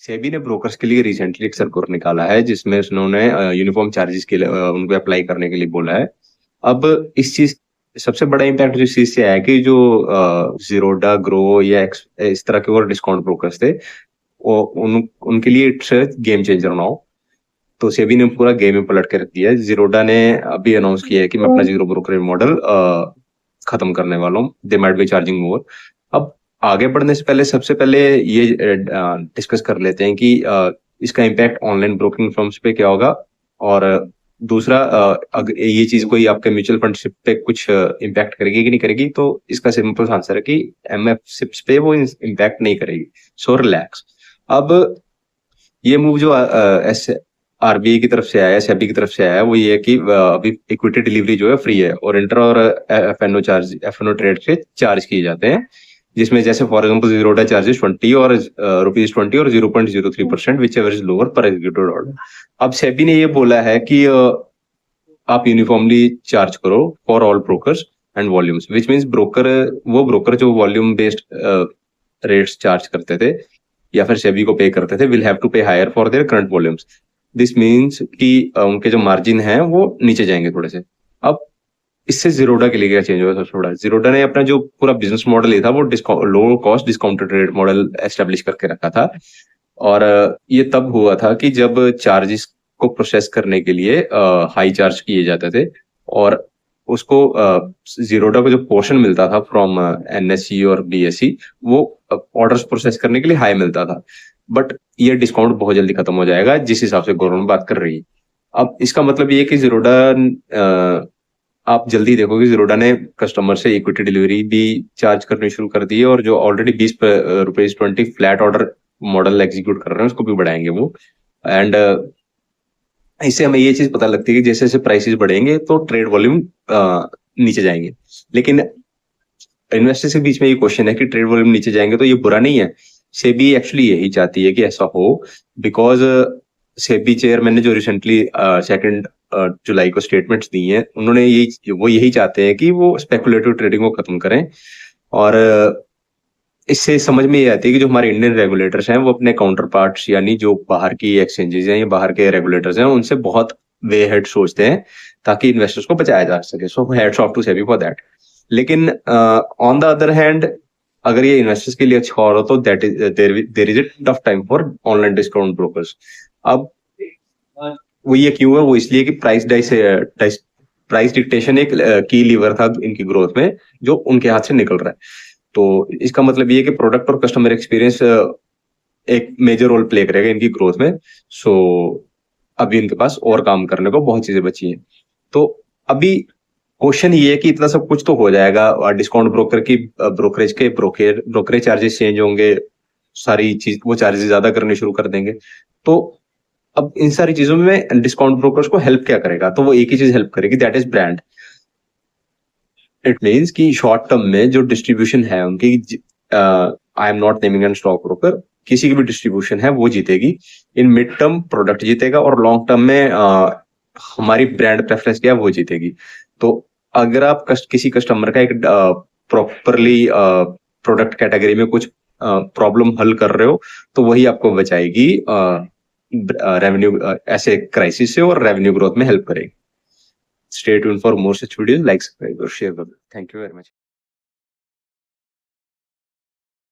सेबी ने ब्रोकर्स के लिए रिसेंटली एक सर्कुलर निकाला है जिसमें उन्होंने यूनिफॉर्म चार्जेस के लिए उनको अप्लाई करने के लिए बोला है। अब इस चीज सबसे बड़ा इम्पैक्ट जो इस चीज से आया कि जो जीरोडा ग्रो या इस तरह के और डिस्काउंट ब्रोकर्स थे वो उनके लिए इट्स गेम चेंजर नाउ। तो सेबी ने पूरा गेम में पलट के रख दिया है। जीरोडा ने अभी अनाउंस किया है कि मैं अपना जीरो ब्रोकर मॉडल खत्म करने वाला हूँ। दे माइट बी चार्जिंग मोर। अब आगे बढ़ने से पहले सबसे पहले ये डिस्कस कर लेते हैं कि इसका इम्पैक्ट ऑनलाइन ब्रोकिंग फर्म्स पे क्या होगा, और दूसरा अगर ये चीज कोई आपके म्यूचुअल फंड पे कुछ इम्पैक्ट करेगी कि नहीं करेगी। तो इसका सिंपल आंसर है कि एमएफ सिप्स पे वो इम्पैक्ट नहीं करेगी। So relax. अब ये मूव जो आरबीआई की तरफ से आया है, सेबी की तरफ से आया है, वो ये है कि अभी इक्विटी डिलीवरी जो है फ्री है और इंटर और एफएनओ ट्रेड के चार्ज किए जाते हैं, जिसमें जैसे फॉर एग्जांपल जीरोडा चार्जेस 20 और ₹20 और 0.03% whichever is lower per executed order. अब सेबी ने ये बोला है कि आप यूनिफॉर्मली चार्ज करो for all brokers and volumes, which means वो ब्रोकर जो वॉल्यूम बेस्ड रेट्स चार्ज करते थे या फिर सेबी को पे करते थे will have to pay higher for their current volumes. This means कि उनके जो मार्जिन है वो नीचे जाएंगे थोड़े से। अब इससे जीरोडा के लिए क्या चेंज हुआ सबसे बड़ा, जीरोडा ने अपना जो पूरा बिजनेस मॉडल ही था वो low cost discounted rate model establish करके रखा था। और ये तब हुआ था कि जब चार्जेस को प्रोसेस करने के लिए हाई चार्ज किए जाते थे और उसको जीरोडा को जो पोर्शन मिलता था फ्रॉम एनएससी और बीएससी वो ऑर्डर्स प्रोसेस करने के लिए हाई मिलता था। बट ये डिस्काउंट बहुत जल्दी खत्म हो जाएगा जिस हिसाब से गवर्नमेंट बात कर रही है। अब इसका मतलब ये है कि जीरोडा आप जल्दी देखोगे जीरोडा ने कस्टमर से इक्विटी डिलीवरी भी चार्ज करनी शुरू कर दी है और जो already ₹20 flat order model execute कर रहे हैं उसको भी बढ़ाएंगे वो। एंड इससे हमें ये चीज पता लगती है कि जैसे जैसे प्राइसेस बढ़ेंगे तो ट्रेड वॉल्यूम नीचे जाएंगे। लेकिन इन्वेस्टर्स के बीच में ये क्वेश्चन है कि ट्रेड वॉल्यूम नीचे जाएंगे तो ये बुरा नहीं है। सेबी एक्चुअली यही चाहती है कि ऐसा हो, बिकॉज सेबी चेयरमैन ने जो रिसेंटली 2 जुलाई को स्टेटमेंट्स दी हैं उन्होंने यही चाहते हैं कि वो स्पेकुलेटिव ट्रेडिंग को खत्म करें। और इससे समझ में ये आती है कि जो हमारे इंडियन रेगुलेटर्स हैं वो अपने काउंटर पार्ट्स यानी जो बाहर की एक्सचेंजेस हैं या बाहर के रेगुलेटर्स हैं उनसे बहुत वे हेड सोचते हैं ताकि इन्वेस्टर्स को बचाया जा सके। So hats off to SEBI for that. लेकिन ऑन द अदर हैंड अगर ये इन्वेस्टर्स के लिए अच्छा हो रहा तो that is there is a tough time for online discount brokers. अब वो ये क्यों है, वो इसलिए कि प्राइस डिक्टेशन एक की लीवर था इनकी ग्रोथ में जो उनके हाथ से निकल रहा है। तो इसका मतलब ये है कि प्रोडक्ट और कस्टमर एक्सपीरियंस एक मेजर रोल प्ले करेगा इनकी ग्रोथ में। सो अभी इनके पास और काम करने को बहुत चीजें बची हैं। तो अभी क्वेश्चन ये है कि इतना सब कुछ तो हो जाएगा और डिस्काउंट ब्रोकर की ब्रोकरेज चार्जेस चेंज होंगे, सारी चीज वो चार्जेस ज्यादा करने शुरू कर देंगे। तो अब इन सारी चीजों में डिस्काउंट ब्रोकर्स को हेल्प क्या करेगा, तो वो एक ही चीज हेल्प करेगी, that is brand. It means कि शॉर्ट टर्म में जो डिस्ट्रीब्यूशन है उनकी, I am not naming an stock broker, किसी की भी डिस्ट्रीब्यूशन है वो जीतेगी। इन मिड टर्म प्रोडक्ट जीतेगा और लॉन्ग टर्म में हमारी ब्रांड प्रेफरेंस क्या है वो जीतेगी। तो अगर आप किसी कस्टमर का एक प्रॉपरली प्रोडक्ट कैटेगरी में कुछ प्रॉब्लम हल कर रहे हो तो वही आपको बचाएगी रेवेन्यू ऐसे क्राइसिस से और रेवेन्यू ग्रोथ में हेल्प करेगी। Stay tuned for more such videos. Like, subscribe और share कर दो। Thank you very much.